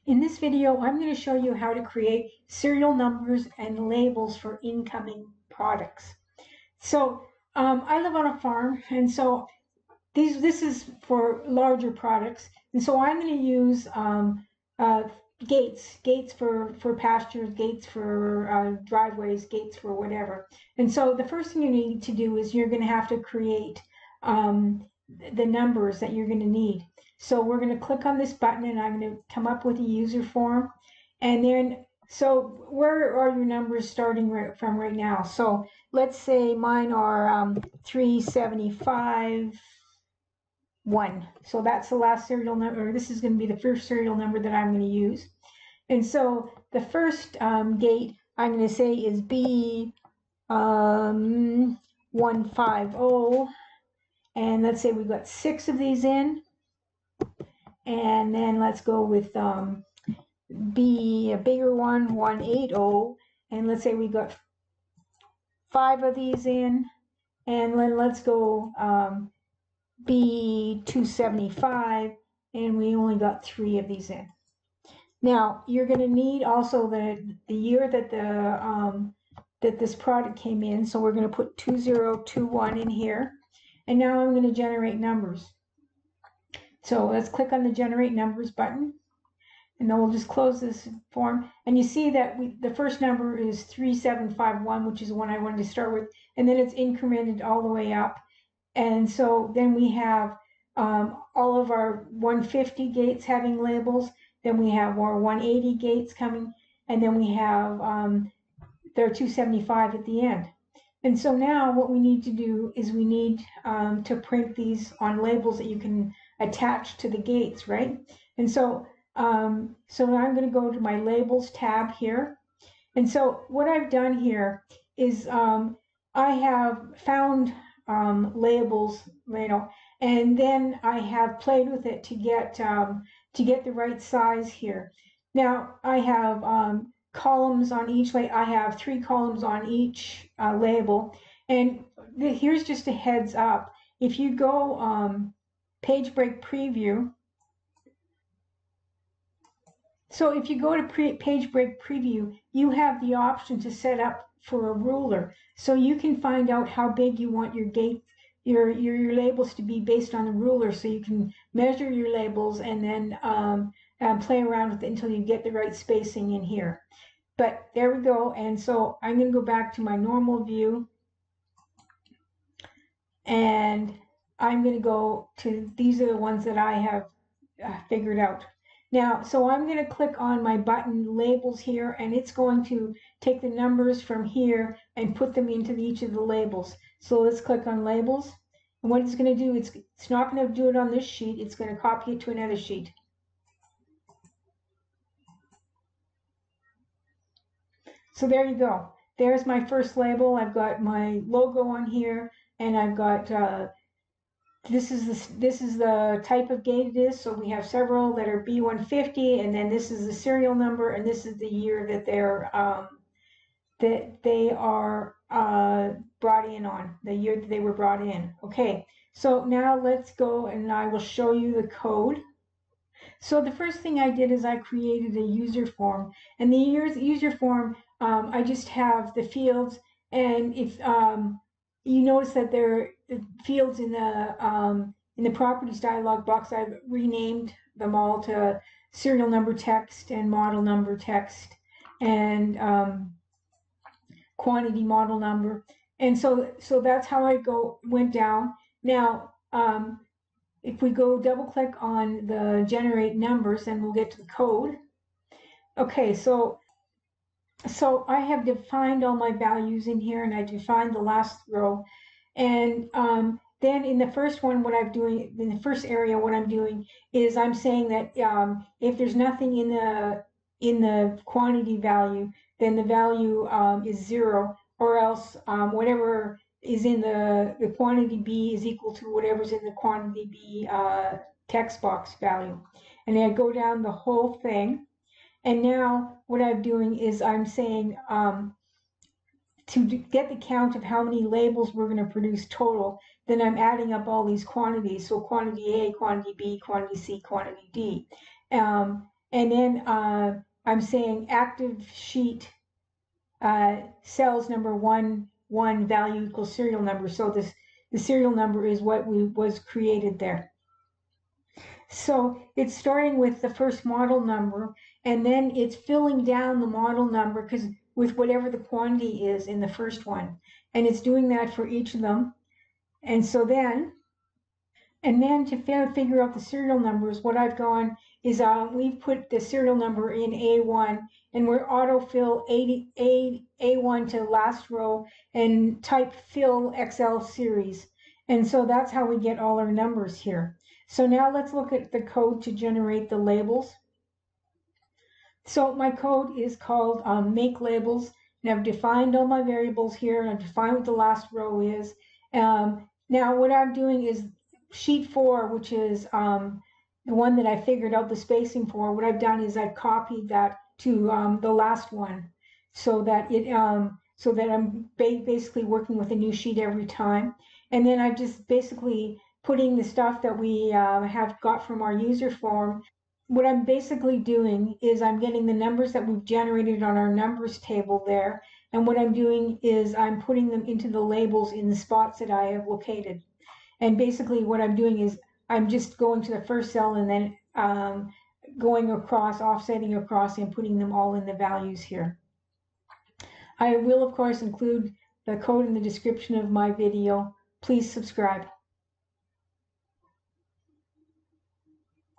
In this video, I'm going to show you how to create serial numbers and labels for incoming products. So I live on a farm, and so this is for larger products. And so I'm going to use gates for pastures, gates for driveways, gates for whatever. And so the first thing you need to do is you're going to have to create the numbers that you're going to need. So we're going to click on this button, and I'm going to come up with a user form. And then, so where are your numbers starting from right now? So let's say mine are 375. 1. So that's the last serial number, or this is going to be the first serial number that I'm going to use. And so the first gate I'm going to say is B150. And let's say we've got 6 of these in. And then let's go with B, a bigger one, 180. And let's say we got 5 of these in. And then let's go B275, and we only got 3 of these in. Now you're going to need also the year that that this product came in, so we're going to put 2021 in here. And now I'm going to generate numbers. So let's click on the generate numbers button, and then we'll just close this form. And you see that the first number is 3751, which is the one I wanted to start with, and then it's incremented all the way up. And so then we have all of our 150 gates having labels. Then we have our 180 gates coming, and then we have their 275 at the end. And so now what we need to do is we need to print these on labels that you can attach to the gates, right? And so so I'm going to go to my labels tab here. And so what I've done here is I have found labels, and then I have played with it to get the right size here. Now I have columns on each I have 3 columns on each label. And here's just a heads up. If you go page break preview, so if you go to page break preview, you have the option to set up for a ruler, so you can find out how big you want your gate, your labels to be based on the ruler, so you can measure your labels and then play around with it until you get the right spacing in here. But there we go. And so I'm going to go back to my normal view, and I'm going to go to, these are the ones that I have figured out. Now, so I'm going to click on my button labels here, and it's going to take the numbers from here and put them into each of the labels. So let's click on labels. And what it's going to do, it's not going to do it on this sheet. It's going to copy it to another sheet. So there you go. There's my first label. I've got my logo on here, and I've got this is the type of gate it is. So we have several that are B150, and then this is the serial number, and this is the year that they are brought in on, the year that they were brought in. Okay, so now let's go, and I will show you the code. So the first thing I did is I created a user form, and the user form, I just have the fields, and if you notice that there are fields in the properties dialog box, I've renamed them all to serial number text and model number text and quantity model number. And so that's how I went down. Now if we go double click on the generate numbers, then we'll get to the code. Okay, so I have defined all my values in here, and I defined the last row. And then in the first one, what I'm doing, in the first area, what I'm doing is I'm saying that if there's nothing in the quantity value, then the value is 0, or else whatever is in the quantity B is equal to whatever's in the quantity B text box value. And then I go down the whole thing. And now what I'm doing is I'm saying to get the count of how many labels we're going to produce total, then I'm adding up all these quantities. So quantity A, quantity B, quantity C, quantity D. and then I'm saying active sheet cells number 1 value equals serial number. So the serial number is what was created there. So it's starting with the first model number, and then it's filling down the model number because with whatever the quantity is in the first one, and it's doing that for each of them. And so then to figure out the serial numbers, what I've gone is we've put the serial number in A1, and we're autofill A1 to last row and type fill XL series. And so that's how we get all our numbers here. So now let's look at the code to generate the labels. So my code is called make labels, and I've defined all my variables here, and I've defined what the last row is. Now what I'm doing is sheet 4, which is the one that I figured out the spacing for. What I've done is I've copied that to the last one, so that I'm basically working with a new sheet every time. And then I'm just basically putting the stuff that we have got from our user form. What I'm basically doing is I'm getting the numbers that we've generated on our numbers table there, and what I'm doing is I'm putting them into the labels in the spots that I have located. And basically what I'm doing is I'm just going to the first cell and then going across, offsetting across, and putting them all in the values here. I will, of course, include the code in the description of my video. Please subscribe.